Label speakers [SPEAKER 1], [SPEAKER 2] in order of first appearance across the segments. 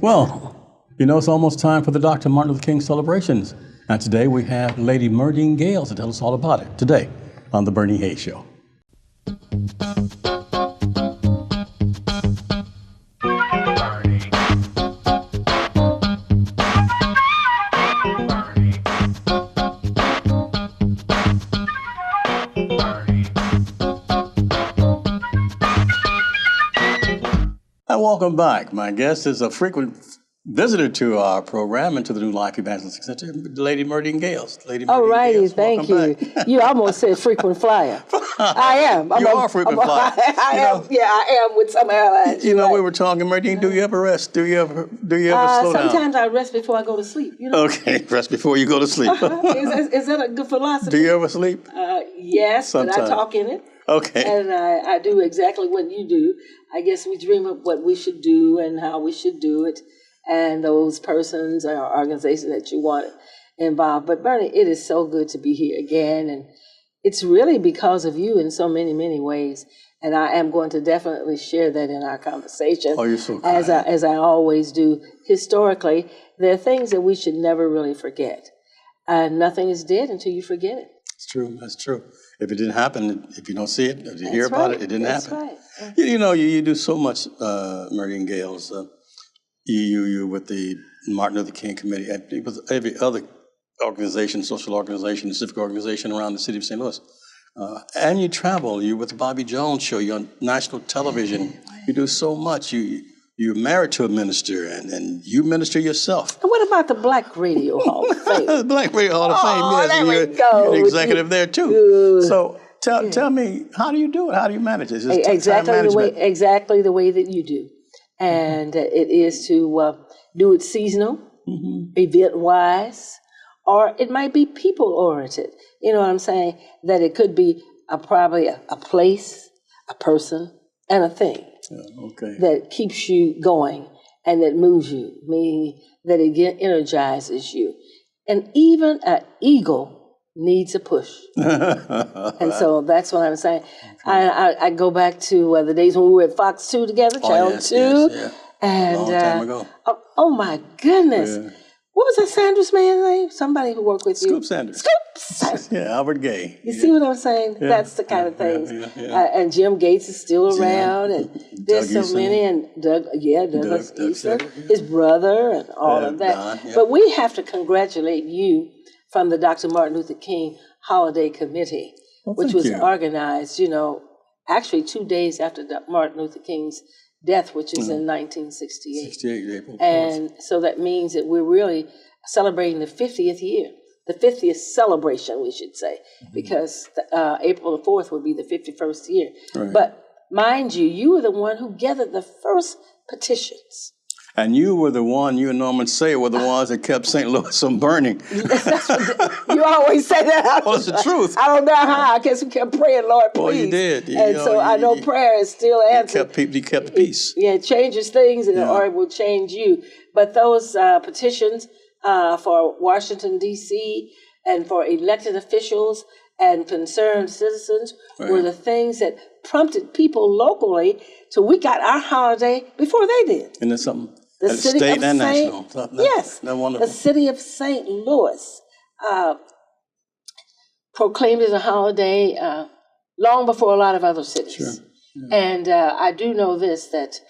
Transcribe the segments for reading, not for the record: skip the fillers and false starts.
[SPEAKER 1] Well, you know, it's almost time for the Dr. Martin Luther King celebrations. And today we have Lady Merdean Gales to tell us all about it today on The Bernie Hayes Show. And welcome back. My guest is a frequent visitor to our program and to the New Life Evangelistic Center, Lady Merdean Gales. Lady Merdean
[SPEAKER 2] All righty,
[SPEAKER 1] Gales,
[SPEAKER 2] thank you. You almost said frequent flyer. I am.
[SPEAKER 1] You are a frequent flyer.
[SPEAKER 2] I am. Yeah, I am with some airlines.
[SPEAKER 1] You know, we were talking, Merdean, do you ever rest? Do you ever slow down?
[SPEAKER 2] Sometimes I rest before I go to sleep. You know?
[SPEAKER 1] Okay, rest before you go to sleep.
[SPEAKER 2] Is that a good philosophy?
[SPEAKER 1] Do you ever sleep?
[SPEAKER 2] Yes,
[SPEAKER 1] Sometimes.
[SPEAKER 2] but I talk in it.
[SPEAKER 1] Okay.
[SPEAKER 2] And I do exactly what you do. I guess we dream of what we should do and how we should do it, and those persons or organizations that you want involved. But Bernie, it is so good to be here again, and it's really because of you in so many, many ways. And I am going to definitely share that in our conversation.
[SPEAKER 1] Oh, you're so kind.
[SPEAKER 2] As I always do. Historically, there are things that we should never really forget. And nothing is dead until you forget it.
[SPEAKER 1] It's true. That's true. If it didn't happen, if you don't see it, if you hear about it, it didn't happen.
[SPEAKER 2] Right.
[SPEAKER 1] You know, you do so much, Merdean Gales. You with the Martin Luther King Committee, and with every other organization, social organization, civic organization around the city of St. Louis. And you travel. You with the Bobby Jones Show. You're on national television. You do so much. You're married to a minister, and you minister yourself.
[SPEAKER 2] And what about the Black Radio Hall of Fame?
[SPEAKER 1] Black Radio Hall of Fame, yes.
[SPEAKER 2] There we
[SPEAKER 1] You're
[SPEAKER 2] go.
[SPEAKER 1] an executive there, too. So tell me, how do you do it? How do you manage it?
[SPEAKER 2] Exactly the way that you do. And it is to do it seasonal, event-wise, or it might be people-oriented. You know what I'm saying? That it could be probably a place, a person, and a thing. That keeps you going and that moves you, meaning that it energizes you. And even an eagle needs a push. And so that's what I'm saying. I go back to the days when we were at Fox 2 together, Channel 2.
[SPEAKER 1] Yes.
[SPEAKER 2] And,
[SPEAKER 1] a long time ago.
[SPEAKER 2] Oh my goodness.
[SPEAKER 1] Yeah.
[SPEAKER 2] What was that Sanders man's name? Somebody who worked with you.
[SPEAKER 1] Scoop Sanders. Yeah, Albert Gay.
[SPEAKER 2] You see what I'm saying? Yeah. That's the kind of things. And Jim Gates is still around, and there's so many, and Douglas Eason, his brother, and all of that. Don, But we have to congratulate you from the Dr. Martin Luther King Holiday Committee, which was organized, actually 2 days after Martin Luther King's death, which is in 1968.
[SPEAKER 1] 68, April 4th.
[SPEAKER 2] And so that means that we're really celebrating the 50th year, the 50th celebration, we should say, because April the 4th would be the 51st year.
[SPEAKER 1] Right.
[SPEAKER 2] But mind you, you were the one who gathered the first petitions.
[SPEAKER 1] And you were the one, you and Norman Sayer were the ones that kept St. Louis from burning.
[SPEAKER 2] You always say that.
[SPEAKER 1] Well, it's the truth.
[SPEAKER 2] I don't know how. I guess we kept praying, Lord, please.
[SPEAKER 1] Well, you did.
[SPEAKER 2] I know prayer is still answered.
[SPEAKER 1] You kept the peace.
[SPEAKER 2] Yeah, it changes things, or it will change you. But those petitions for Washington, D.C., and for elected officials and concerned citizens were the things that prompted people locally to we got our holiday before they did.
[SPEAKER 1] Isn't that something?
[SPEAKER 2] The city
[SPEAKER 1] state
[SPEAKER 2] of
[SPEAKER 1] and
[SPEAKER 2] St.
[SPEAKER 1] national.
[SPEAKER 2] Yes,
[SPEAKER 1] wonderful.
[SPEAKER 2] The city of St. Louis proclaimed it a holiday long before a lot of other cities.
[SPEAKER 1] Sure. Yeah.
[SPEAKER 2] And I do know this, that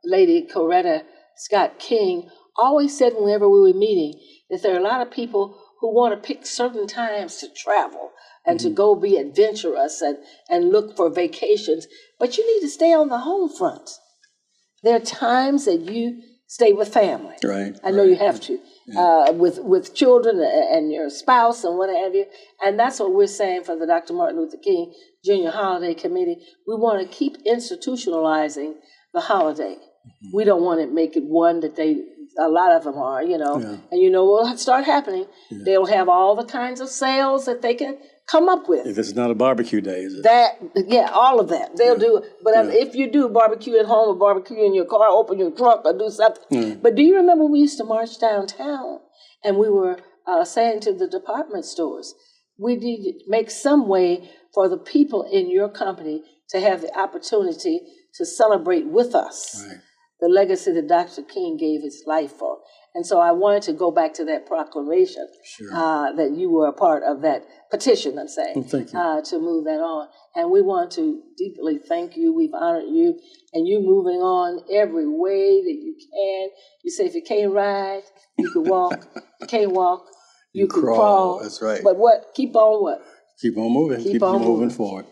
[SPEAKER 2] Lady Coretta Scott King always said whenever we were meeting that there are a lot of people who want to pick certain times to travel and to go be adventurous and look for vacations, but you need to stay on the home front. There are times that you stay with family.
[SPEAKER 1] Right.
[SPEAKER 2] I know you have to, with children and your spouse and what have you. And that's what we're saying for the Dr. Martin Luther King Jr. Holiday Committee. We want to keep institutionalizing the holiday. We don't want to make it one that a lot of them are, and will start happening. Yeah. They'll have all the kinds of sales that they can come up with.
[SPEAKER 1] If it's not a barbecue day, is it?
[SPEAKER 2] All of that. They'll do it. But if you do barbecue at home or barbecue in your car, open your trunk or do something. But do you remember we used to march downtown and we were saying to the department stores, we need to make some way for the people in your company to have the opportunity to celebrate with us.
[SPEAKER 1] Right.
[SPEAKER 2] the legacy that Dr. King gave his life for. And so I wanted to go back to that proclamation, that you were a part of that petition, I'm saying,
[SPEAKER 1] Well, thank you.
[SPEAKER 2] to move that on. And we want to deeply thank you. We've honored you, and you moving on every way that you can. You say if you can't ride, you can walk. You can't walk, you can crawl.
[SPEAKER 1] That's right.
[SPEAKER 2] But what? Keep on what?
[SPEAKER 1] Keep on moving.
[SPEAKER 2] Keep on
[SPEAKER 1] moving forward.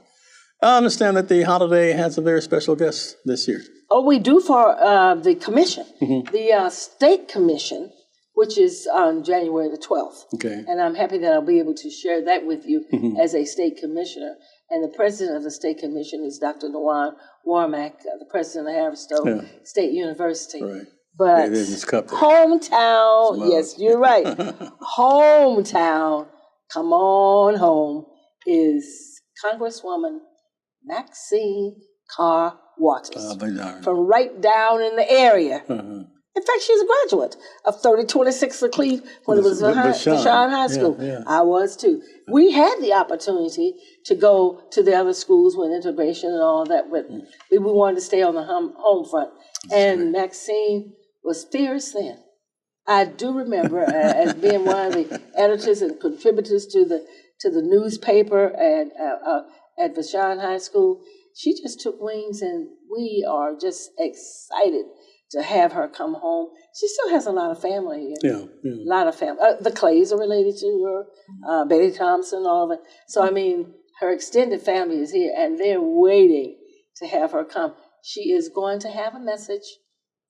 [SPEAKER 1] I understand that the holiday has a very special guest this year.
[SPEAKER 2] Oh, we do for the commission, the state commission, which is on January the 12th.
[SPEAKER 1] Okay.
[SPEAKER 2] And I'm happy that I'll be able to share that with you as a state commissioner. And the president of the state commission is Dr. Dewan Warmack, the president of Haverstow State University.
[SPEAKER 1] Right.
[SPEAKER 2] But hometown, yes, you're right. Hometown, come on home, is Congresswoman Maxine Carr Waters from right down in the area. In fact, she's a graduate of 3026 Cleve when it was Vashon High School.
[SPEAKER 1] Yeah.
[SPEAKER 2] I was too. We had the opportunity to go to the other schools with integration and all that, but we wanted to stay on the home front. And Maxine was fierce then. I do remember as being one of the editors and contributors to the newspaper at Vashon High School. She just took wings, and we are just excited to have her come home. She still has a lot of family here. A lot of family. The Clays are related to her, Betty Thompson, all of it. So, I mean, her extended family is here, and they're waiting to have her come. She is going to have a message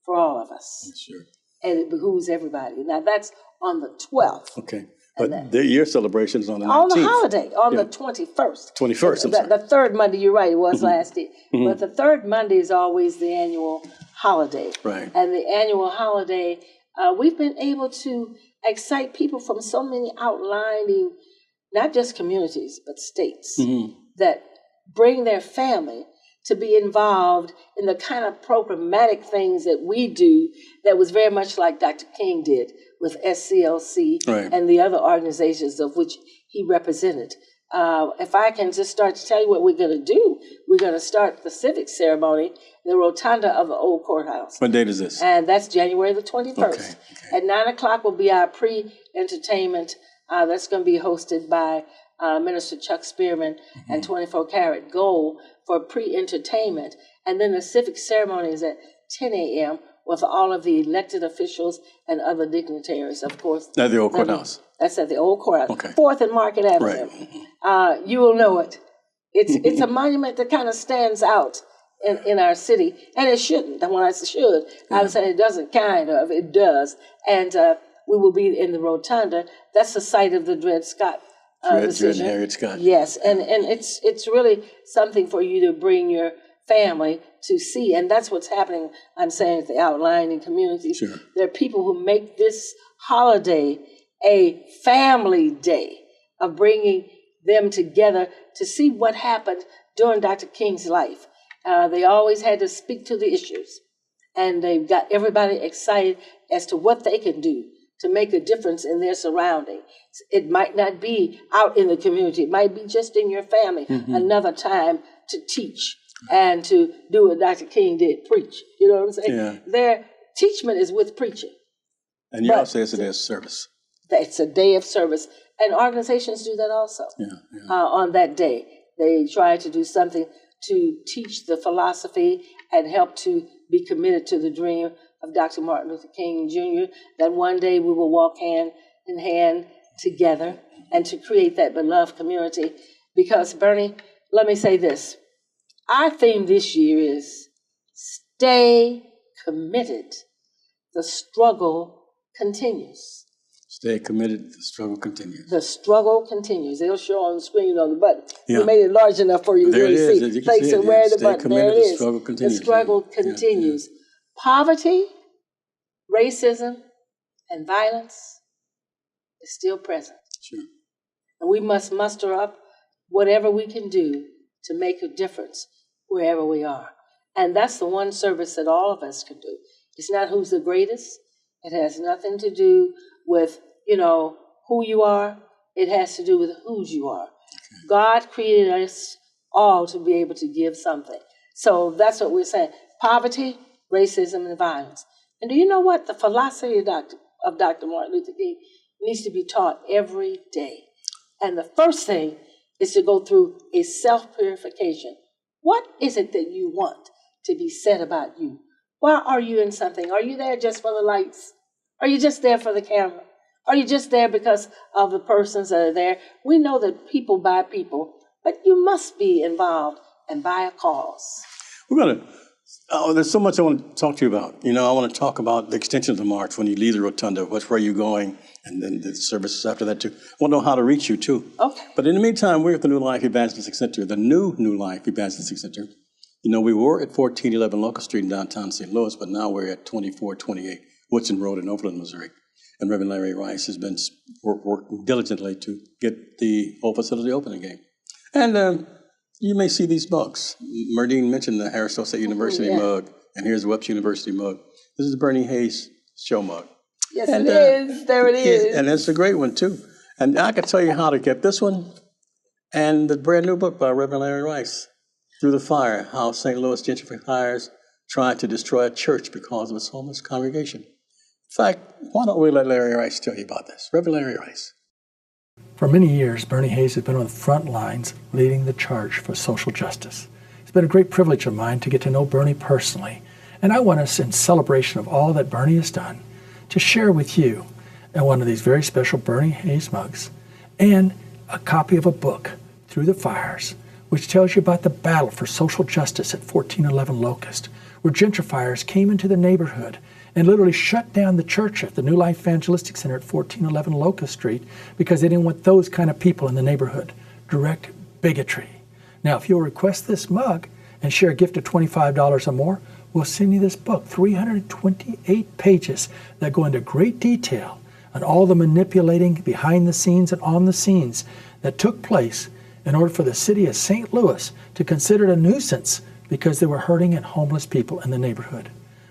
[SPEAKER 2] for all of us.
[SPEAKER 1] Sure.
[SPEAKER 2] And it behooves everybody. Now, that's on the 12th.
[SPEAKER 1] Okay. But your celebration is on the 19th.
[SPEAKER 2] On the holiday, on the 21st.
[SPEAKER 1] 21st,
[SPEAKER 2] the third Monday, you're right, it was last year. But the third Monday is always the annual holiday.
[SPEAKER 1] Right.
[SPEAKER 2] And the annual holiday, we've been able to excite people from so many outlying, not just communities, but states, that bring their family to be involved in the kind of programmatic things that we do that was very much like Dr. King did with SCLC and the other organizations of which he represented. If I can just start to tell you what we're going to do, we're going to start the civic ceremony in the rotunda of the old courthouse.
[SPEAKER 1] What date is this?
[SPEAKER 2] And that's January the 21st.
[SPEAKER 1] Okay.
[SPEAKER 2] At 9 o'clock will be our pre-entertainment. That's going to be hosted by Minister Chuck Spearman and 24 Karat Gold for pre-entertainment. And then the civic ceremony is at 10 a.m. with all of the elected officials and other dignitaries, of course.
[SPEAKER 1] At the old courthouse.
[SPEAKER 2] That's at the old courthouse.
[SPEAKER 1] Okay.
[SPEAKER 2] 4th and Market Avenue.
[SPEAKER 1] Right.
[SPEAKER 2] You will know it. It's a monument that kind of stands out in our city, and it shouldn't. And when I say should, I'm saying it doesn't kind of, it does. And we will be in the rotunda. That's the site of the Dred Scott decision.
[SPEAKER 1] Dred Harriet Scott.
[SPEAKER 2] Yes, and it's really something for you to bring your family to see, and that's what's happening, I'm saying, at the outlying communities.
[SPEAKER 1] Sure.
[SPEAKER 2] There are people who make this holiday a family day of bringing them together to see what happened during Dr. King's life. They always had to speak to the issues, and they've got everybody excited as to what they can do to make a difference in their surroundings. It might not be out in the community. It might be just in your family. Another time to teach and to do what Dr. King did, preach. You know what I'm saying?
[SPEAKER 1] Yeah.
[SPEAKER 2] Their teachment is with preaching.
[SPEAKER 1] And you also say it's a day of service.
[SPEAKER 2] It's a day of service. And organizations do that also. On that day. They try to do something to teach the philosophy and help to be committed to the dream of Dr. Martin Luther King Jr., that one day we will walk hand in hand together and to create that beloved community. Because, Bernie, let me say this. Our theme this year is stay committed. The struggle continues.
[SPEAKER 1] Stay committed, the struggle continues.
[SPEAKER 2] The struggle continues. They'll show on the screen on the button. We made it large enough for you to really see.
[SPEAKER 1] You can see it.
[SPEAKER 2] Where the
[SPEAKER 1] Stay
[SPEAKER 2] button.
[SPEAKER 1] committed,
[SPEAKER 2] There it is.
[SPEAKER 1] the struggle continues.
[SPEAKER 2] The struggle continues. Poverty, racism, and violence is still present.
[SPEAKER 1] Sure.
[SPEAKER 2] And we must muster up whatever we can do to make a difference wherever we are. And that's the one service that all of us can do. It's not who's the greatest. It has nothing to do with, who you are. It has to do with whose you are. Okay. God created us all to be able to give something. So that's what we're saying. Poverty, racism, and violence. And do you know what? The philosophy of Dr. Martin Luther King needs to be taught every day. And the first thing is to go through a self-purification. What is it that you want to be said about you? Why are you in something? Are you there just for the lights? Are you just there for the camera? Are you just there because of the persons that are there? We know that people buy people, but you must be involved and buy a cause. We're going
[SPEAKER 1] to, there's so much I want to talk to you about. I want to talk about the extension of the march when you leave the rotunda, where you're going, and then the services after that too. I want to know how to reach you too.
[SPEAKER 2] Okay.
[SPEAKER 1] But in the meantime, we're at the New Life Evangelistic Center, the New Life Evangelistic Center. We were at 1411 Locust Street in downtown St. Louis, but now we're at 2428 Woodson Road in Overland, Missouri. And Reverend Larry Rice has been working diligently to get the whole facility open again. And you may see these mugs. Merdean mentioned the Harris State University mug, and here's the Webster University mug. This is the Bernie Hayes show mug.
[SPEAKER 2] Yes, and, it is. There it is.
[SPEAKER 1] And it's a great one, too. And I can tell you how to get this one and the brand new book by Reverend Larry Rice, Through the Fire, How St. Louis Gentrifiers Tried to Destroy a Church Because of Its Homeless Congregation. In fact, why don't we let Larry Rice tell you about this? Reverend Larry Rice.
[SPEAKER 3] For many years, Bernie Hayes has been on the front lines leading the charge for social justice. It's been a great privilege of mine to get to know Bernie personally, and I want us, in celebration of all that Bernie has done, to share with you one of these very special Bernie Hayes mugs and a copy of a book, Through the Fires, which tells you about the battle for social justice at 1411 Locust, where gentrifiers came into the neighborhood and literally shut down the church at the New Life Evangelistic Center at 1411 Locust Street because they didn't want those kind of people in the neighborhood. Direct bigotry. Now, if you'll request this mug and share a gift of $25 or more, we'll send you this book, 328 pages that go into great detail on all the manipulating behind the scenes and on the scenes that took place in order for the city of St. Louis to consider it a nuisance because there were hurting and homeless people in the neighborhood.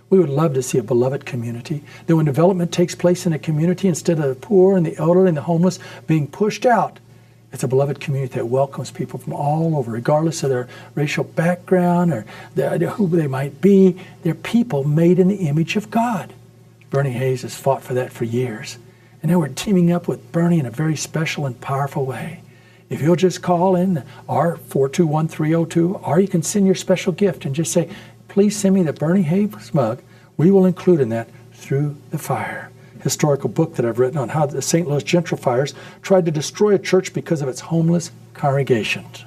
[SPEAKER 3] We would love to see a beloved community, that when development takes place in a community, instead of the poor and the elderly and the homeless being pushed out, it's a beloved community that welcomes people from all over, regardless of their racial background or who they might be. They're people made in the image of God. Bernie Hayes has fought for that for years. And now we're teaming up with Bernie in a very special and powerful way. If you'll just call in our 421-302, or you can send your special gift and just say, please send me the Bernie Hayes mug. We will include in that Through the Fire, historical book that I've written on how the St. Louis gentrifiers tried to destroy a church because of its homeless congregations.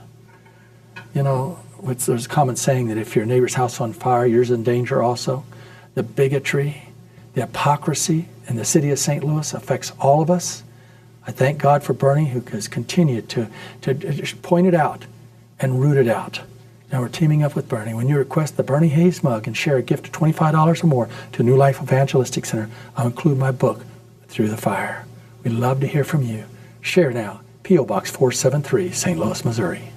[SPEAKER 3] There's a common saying that if your neighbor's house on fire, yours in danger also. The bigotry, the hypocrisy in the city of St. Louis affects all of us. I thank God for Bernie, who has continued to point it out and root it out. Now we're teaming up with Bernie. When you request the Bernie Hayes mug and share a gift of $25 or more to New Life Evangelistic Center, I'll include my book, Through the Fire. We'd love to hear from you. Share now. P.O. Box 473, St. Louis, Missouri.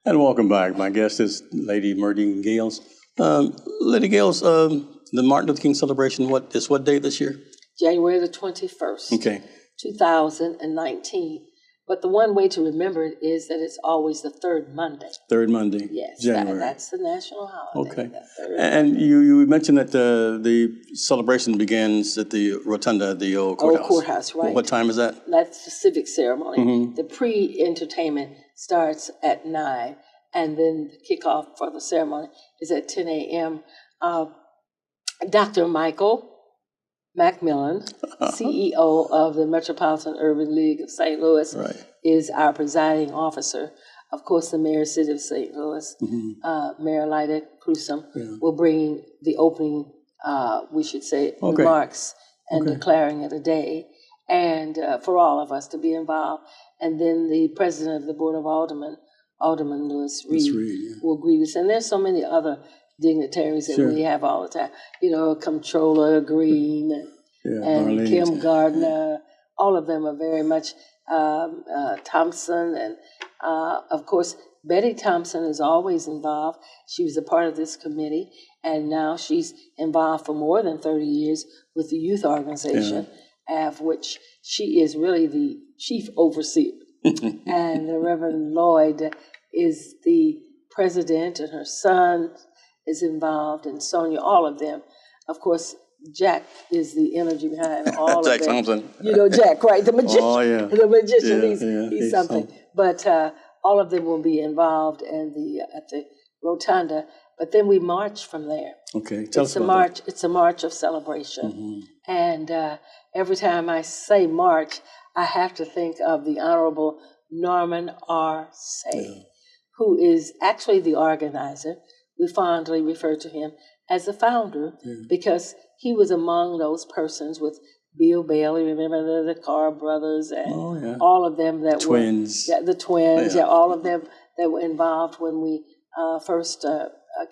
[SPEAKER 1] And welcome back. My guest is Lady Merdean Gales. Lady Gales, the Martin Luther King celebration, what day this year?
[SPEAKER 2] January the 21st.
[SPEAKER 1] Okay.
[SPEAKER 2] 2019. But the one way to remember it is that it's always the third Monday.
[SPEAKER 1] Third Monday.
[SPEAKER 2] Yes,
[SPEAKER 1] January.
[SPEAKER 2] That's the national holiday.
[SPEAKER 1] Okay. And you mentioned that the celebration begins at the rotunda, the old courthouse.
[SPEAKER 2] Old courthouse, right.
[SPEAKER 1] What time is that?
[SPEAKER 2] That's the civic ceremony.
[SPEAKER 1] Mm-hmm.
[SPEAKER 2] The pre-entertainment starts at 9, and then the kickoff for the ceremony is at 10 a.m. Dr. Michael Macmillan, CEO of the Metropolitan Urban League of St. Louis,
[SPEAKER 1] right,
[SPEAKER 2] is our presiding officer. Of course, the mayor of the city of St. Louis, Mayor Lyda Crewsome, will bring the opening, remarks and declaring it a day, and for all of us to be involved. And then the president of the Board of Aldermen, Alderman Lewis Reed, will greet us. And there's so many other dignitaries that we have all the time. Comptroller Green and Kim Gardner. All of them are very much Thompson. And, of course, Betty Thompson is always involved. She was a part of this committee, and now she's involved for more than 30 years with the youth organization, of which she is really the chief overseer. And the Reverend Lloyd is the president, and her son is involved, and Sonia, all of them of course, Jack is the energy behind all
[SPEAKER 1] Jack
[SPEAKER 2] of it.
[SPEAKER 1] Thompson.
[SPEAKER 2] You know Jack, right? The magician.
[SPEAKER 1] Oh, yeah.
[SPEAKER 2] The magician.
[SPEAKER 1] Yeah,
[SPEAKER 2] He's something. But all of them will be involved in at the rotunda. But then we march from there.
[SPEAKER 1] Okay, tell us about that.
[SPEAKER 2] It's a march of celebration. And every time I say march, I have to think of the Honorable Norman R. Say, who is actually the organizer. We fondly refer to him as the founder because he was among those persons with Bill Bailey, remember the Carr brothers and all of them that
[SPEAKER 1] twins.
[SPEAKER 2] were the twins, all of them that were involved when we first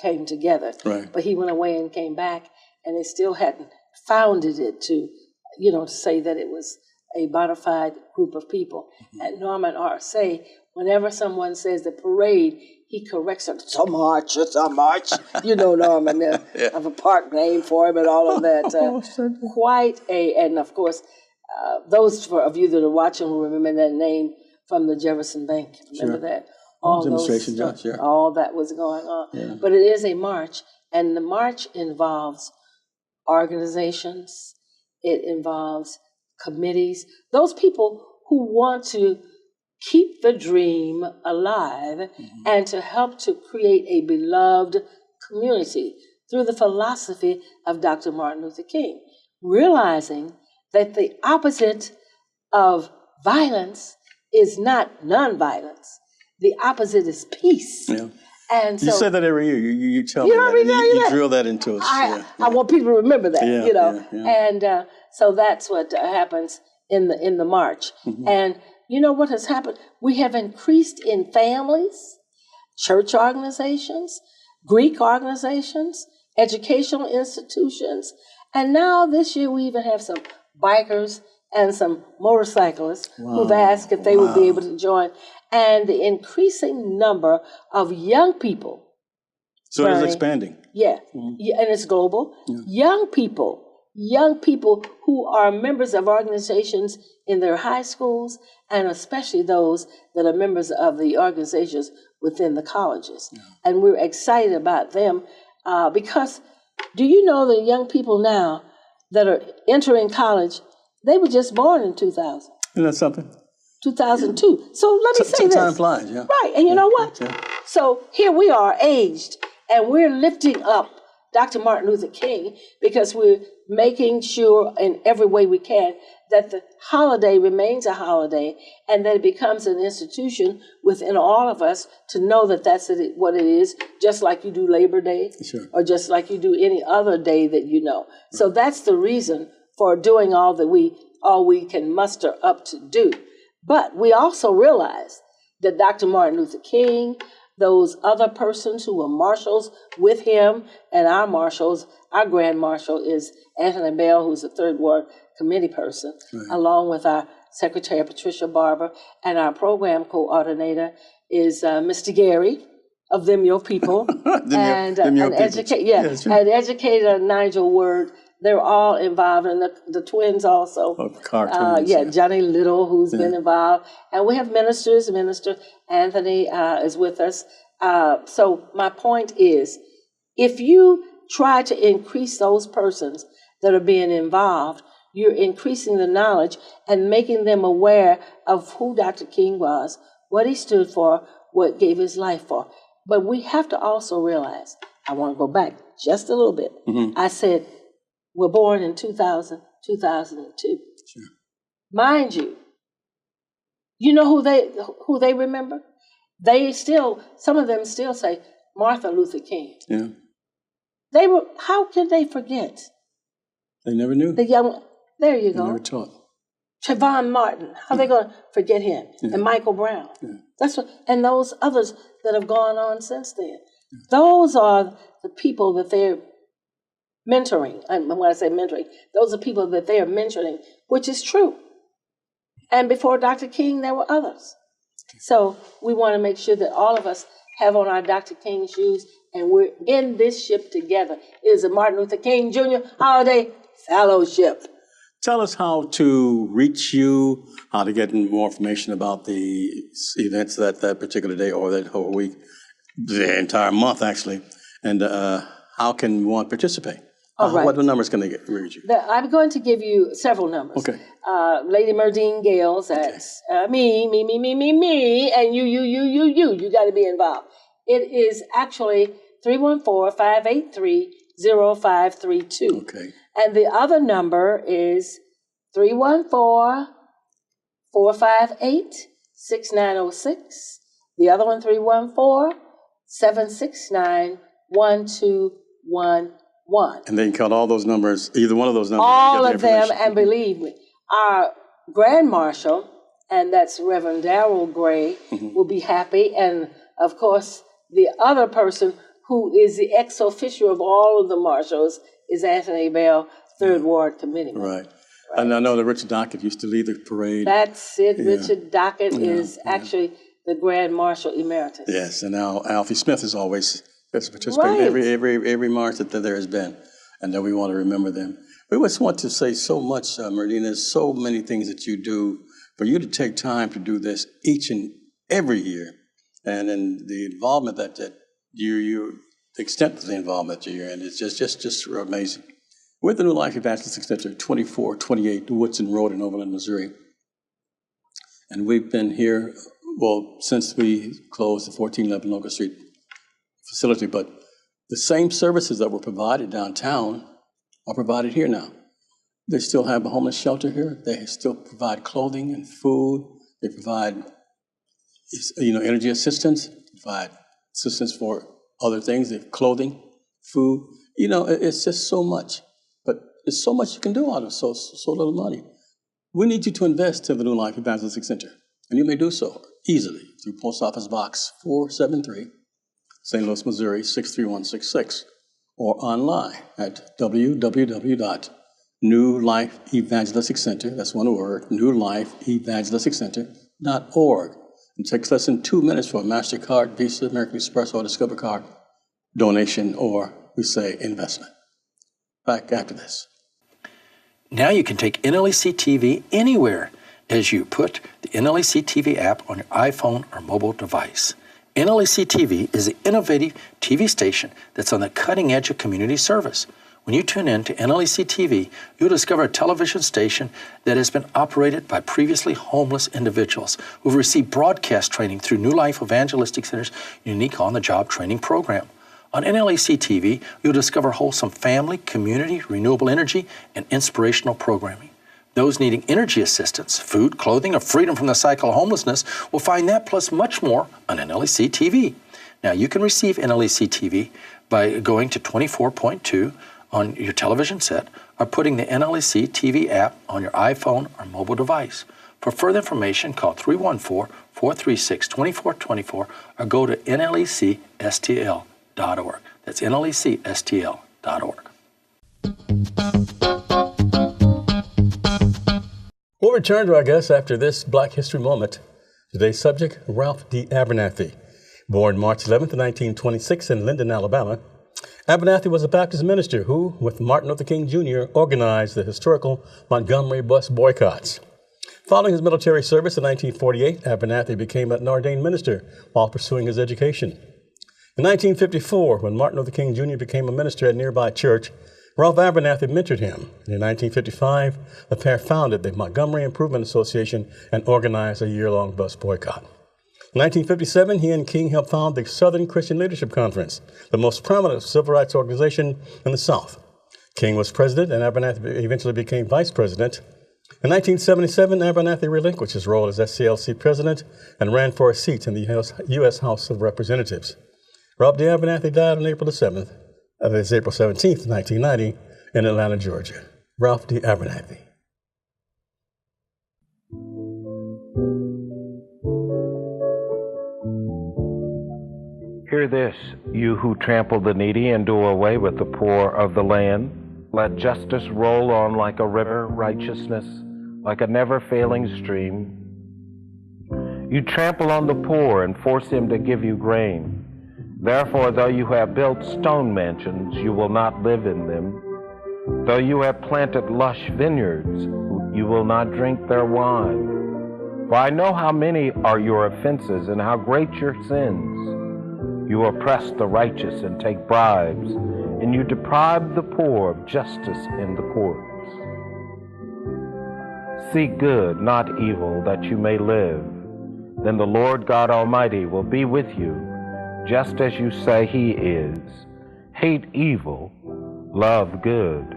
[SPEAKER 2] came together.
[SPEAKER 1] Right.
[SPEAKER 2] But he went away and came back, and they still hadn't founded it to, to say that it was a bona fide group of people. And Norman R. Say, whenever someone says the parade, he corrects it. It's a march, it's a march. You know Norman, have a park name for him and all of that. And of course, those of you that are watching will remember that name from the Jefferson Bank. Remember that? All that was going on.
[SPEAKER 1] Yeah.
[SPEAKER 2] But it is a march, and the march involves organizations, it involves committees, those people who want to keep the dream alive and to help to create a beloved community through the philosophy of Dr. Martin Luther King, realizing that the opposite of violence is not nonviolence. The opposite is peace.
[SPEAKER 1] Yeah.
[SPEAKER 2] And so,
[SPEAKER 1] you say that every year. You tell me that. You drill that into us.
[SPEAKER 2] I want people to remember that, And so that's what happens in the march. And you know what has happened? We have increased in families, church organizations, Greek organizations, educational institutions, and now this year we even have some bikers and some motorcyclists who've asked if they would be able to join, and the increasing number of young people.
[SPEAKER 1] So it is expanding.
[SPEAKER 2] Yeah, and it's global. Young people who are members of organizations in their high schools, and especially those that are members of the organizations within the colleges. And we're excited about them because do you know the young people now that are entering college, they were just born in 2000.
[SPEAKER 1] Isn't that something?
[SPEAKER 2] 2002. So let me say this.
[SPEAKER 1] Time flies,
[SPEAKER 2] Right, and you know what? So here we are, aged, and we're lifting up Dr. Martin Luther King because we're making sure in every way we can that the holiday remains a holiday and that it becomes an institution within all of us to know that that's what it is, just like you do Labor Day or just like you do any other day that you know. So that's the reason for doing all we can muster up to do. But we also realize that Dr. Martin Luther King, those other persons who were marshals with him, and our marshals, our Grand Marshal is Anthony Bell, who's the Third Ward Committee person, along with our Secretary Patricia Barber, and our program coordinator is Mr. Gary of Them Your People, and educator Nigel Word. They're all involved, and the twins also. Johnny Little, who's been involved. And we have ministers. Minister Anthony is with us. So my point is, if you try to increase those persons that are being involved, you're increasing the knowledge and making them aware of who Dr. King was, what he stood for, what gave his life for. But we have to also realize, I want to go back just a little bit. I said, were born in 2000, 2002. Mind you, you know who they remember? Some of them still say Martin Luther King. How can they forget?
[SPEAKER 1] They never knew.
[SPEAKER 2] There you go.
[SPEAKER 1] They never taught.
[SPEAKER 2] Trayvon Martin, how are they going to forget him? And Michael Brown. And those others that have gone on since then. Those are the people that they're mentoring. And when I say mentoring, those are people that they are mentoring, which is true. And before Dr. King, there were others. So we want to make sure that all of us have on our Dr. King shoes, and we're in this ship together. It is a Martin Luther King Jr. Holiday Fellowship.
[SPEAKER 1] Tell us how to reach you, how to get more information about the events that particular day or that whole week, the entire month, actually, and how can one participate?
[SPEAKER 2] All right.
[SPEAKER 1] What numbers can they reach you?
[SPEAKER 2] I'm going to give you several numbers.
[SPEAKER 1] Okay.
[SPEAKER 2] Lady Merdean Gales, that's me, and you. You got to be involved. It is actually 314-583-0532.
[SPEAKER 1] Okay.
[SPEAKER 2] And the other number is 314-458-6906. The other one, 314-769-1211.
[SPEAKER 1] And they can count all those numbers, either one of those numbers.
[SPEAKER 2] All of them, and believe me, our Grand Marshal, and that's Reverend Darrell Gray, will be happy. And of course, the other person who is the ex officio of all of the marshals is Anthony Bell, Third Ward Committeeman.
[SPEAKER 1] Right. And I know that Richard Dockett used to lead the parade.
[SPEAKER 2] That's it. Yeah. Richard Dockett is actually the Grand Marshal Emeritus.
[SPEAKER 1] Yes, and now Alfie Smith is always participating every march that there has been, and that we want to remember them. We just want to say so much, Merdean. There's so many things that you do. For you to take time to do this each and every year, and then the involvement that the extent of the involvement that you're in, it's just amazing. We're the New Life Evangelistic Center, 2428 Woodson Road in Overland, Missouri. And we've been here, since we closed the 1411 Locust Street facility, but the same services that were provided downtown are provided here now. They still have a homeless shelter here. They still provide clothing and food. They provide, energy assistance, provide assistance for other things, clothing, food. It's just so much. But there's so much you can do out of so little money. We need you to invest in the New Life Evangelistic Center, and you may do so easily through Post Office Box 473, St. Louis, Missouri 63166, or online at New Life Evangelistic Center, that's one word, newlifeevangelisticcenter.org. It takes less than 2 minutes for a MasterCard, Visa, American Express, or Discover card donation, or we say investment. Back after this.
[SPEAKER 3] Now you can take NLEC TV anywhere as you put the NLEC TV app on your iPhone or mobile device. NLEC TV is an innovative TV station that's on the cutting edge of community service. When you tune in to NLEC TV, you'll discover a television station that has been operated by previously homeless individuals who've received broadcast training through New Life Evangelistic Center's unique on-the-job training program. On NLEC TV, you'll discover wholesome family, community, renewable energy, and inspirational programming. Those needing energy assistance, food, clothing, or freedom from the cycle of homelessness will find that plus much more on NLEC TV. Now, you can receive NLEC TV by going to 24.2 on your television set or putting the NLEC TV app on your iPhone or mobile device. For further information, call 314-436-2424 or go to nlecstl.org. That's nlecstl.org.
[SPEAKER 1] We'll return to our guests after this Black History moment. Today's subject, Ralph D. Abernathy. Born March 11th, 1926 in Linden, Alabama, Abernathy was a Baptist minister who, with Martin Luther King Jr., organized the historical Montgomery bus boycotts. Following his military service in 1948, Abernathy became an ordained minister while pursuing his education. In 1954, when Martin Luther King Jr. became a minister at a nearby church, Ralph Abernathy mentored him. In 1955, the pair founded the Montgomery Improvement Association and organized a year-long bus boycott. In 1957, he and King helped found the Southern Christian Leadership Conference, the most prominent civil rights organization in the South. King was president, and Abernathy eventually became vice president. In 1977, Abernathy relinquished his role as SCLC president and ran for a seat in the U.S. House of Representatives. Ralph D. Abernathy died on April 17th, 1990, in Atlanta, Georgia. Ralph D. Abernathy.
[SPEAKER 4] Hear this, you who trample the needy and do away with the poor of the land. Let justice roll on like a river, righteousness like a never-failing stream. You trample on the poor and force him to give you grain. Therefore, though you have built stone mansions, you will not live in them. Though you have planted lush vineyards, you will not drink their wine. For I know how many are your offenses and how great your sins. You oppress the righteous and take bribes, and you deprive the poor of justice in the courts. Seek good, not evil, that you may live. Then the Lord God Almighty will be with you, just as you say He is. Hate evil, love good.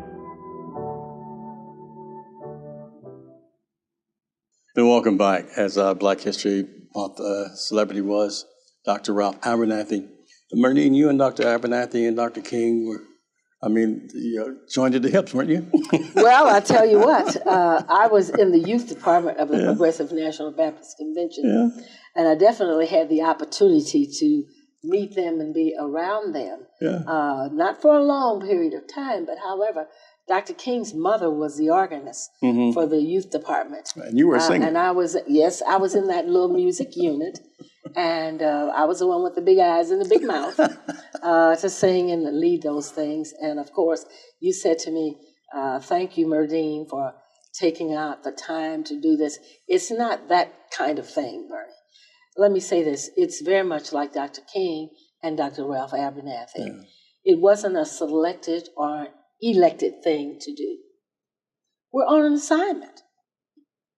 [SPEAKER 1] And welcome back. As Black History Month celebrity was Dr. Ralph Abernathy. Merdean, you and Dr. Abernathy and Dr. King were, joined at the hips, weren't you?
[SPEAKER 2] Well, I tell you what, I was in the youth department of the Progressive National Baptist Convention, and I definitely had the opportunity to meet them and be around them. Not for a long period of time, but however, Dr. King's mother was the organist for the youth department.
[SPEAKER 1] And you were a singer.
[SPEAKER 2] And I was in that little music unit, and I was the one with the big eyes and the big mouth to sing and lead those things. And of course, you said to me, thank you, Merdean, for taking out the time to do this. It's not that kind of thing, Bernie. Let me say this. It's very much like Dr. King and Dr. Ralph Abernathy. It wasn't a selected or elected thing to do. We're on an assignment,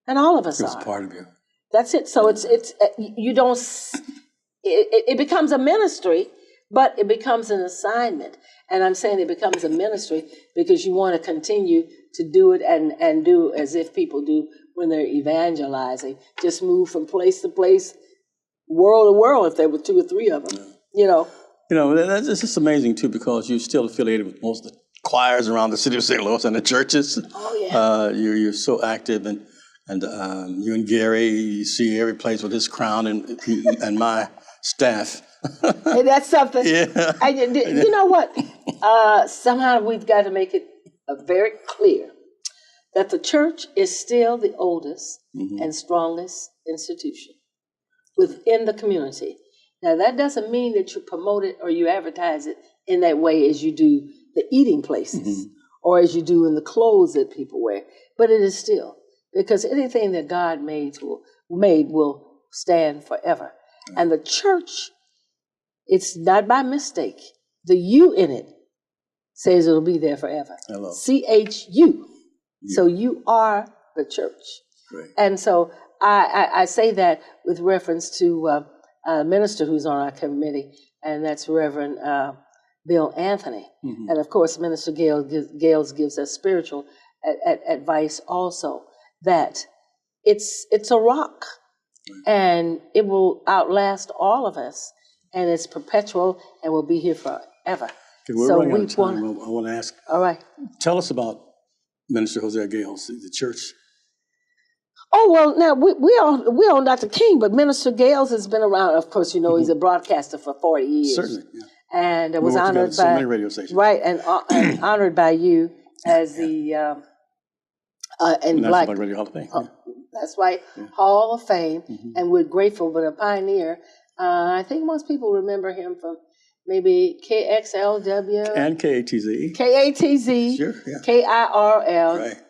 [SPEAKER 2] and all of us are.
[SPEAKER 1] It's part of you.
[SPEAKER 2] That's it. So it's you don't. It becomes a ministry, but it becomes an assignment. And I'm saying it becomes a ministry because you want to continue to do it and do as if people do when they're evangelizing. Just move from place to place, world to world. If there were 2 or 3 of them,
[SPEAKER 1] that's just amazing too, because you're still affiliated with most of the choirs around the city of St. Louis and the churches.
[SPEAKER 2] Oh yeah.
[SPEAKER 1] You're so active, and you and Gary, you see every place with his crown and my staff.
[SPEAKER 2] Hey, that's something.
[SPEAKER 1] Yeah.
[SPEAKER 2] And you know what? Somehow we've got to make it very clear that the church is still the oldest and strongest institution within the community. Now, that doesn't mean that you promote it or you advertise it in that way as you do the eating places or as you do in the clothes that people wear. But it is still, because anything that God made will stand forever. And the church, it's not by mistake. The U in it says it'll be there forever.
[SPEAKER 1] Hello.
[SPEAKER 2] CHU. So you are the church.
[SPEAKER 1] Great.
[SPEAKER 2] And so I say that with reference to a minister who's on our committee, and that's Reverend Bill Anthony. And of course, Minister Gales gives us spiritual advice also, that it's a rock, and it will outlast all of us, and it's perpetual and will be here forever.
[SPEAKER 1] Okay, we're running out of time. I want to ask.
[SPEAKER 2] All right.
[SPEAKER 1] Tell us about Minister Hosea Gales, the church.
[SPEAKER 2] Oh, well, now, we own Dr. King, but Minister Gales has been around. Of course, he's a broadcaster for 40 years.
[SPEAKER 1] Certainly, yeah.
[SPEAKER 2] And was honored by
[SPEAKER 1] so many radio stations.
[SPEAKER 2] Right, and honored by you as the and
[SPEAKER 1] National
[SPEAKER 2] Black
[SPEAKER 1] Radio Hall of Fame.
[SPEAKER 2] That's right, Hall of Fame, and we're grateful. But a pioneer. I think most people remember him from maybe KXLW
[SPEAKER 1] And KATZ.
[SPEAKER 2] KATZ,
[SPEAKER 1] Sure, yeah.
[SPEAKER 2] KIRL.
[SPEAKER 1] Right.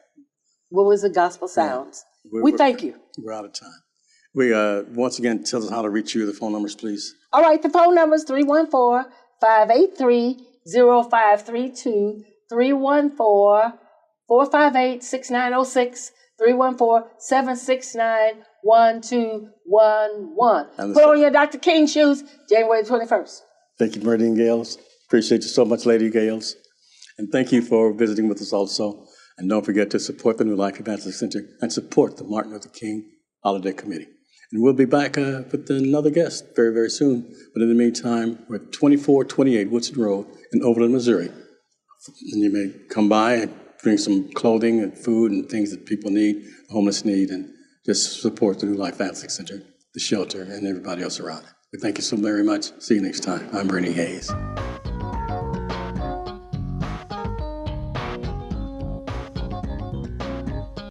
[SPEAKER 2] What was the Gospel Sounds? We thank you.
[SPEAKER 1] We're out of time. We once again, tell us how to reach you. The phone numbers, please.
[SPEAKER 2] All right, the phone number is 314-583-0532, 314-458-6906, 314-769-1211. Put on your Dr. King shoes, January 21st.
[SPEAKER 1] Thank you, Merdean Gales. Appreciate you so much, Lady Gales. And thank you for visiting with us also. And don't forget to support the New Life Evangelist Center and support the Martin Luther King Holiday Committee. And we'll be back with another guest very, very soon. But in the meantime, we're at 2428 Woodson Road in Overland, Missouri. And you may come by and bring some clothing and food and things that people need, homeless need, and just support the New Life Evangelist Center, the shelter, and everybody else around it. We thank you so very much. See you next time. I'm Bernie Hayes.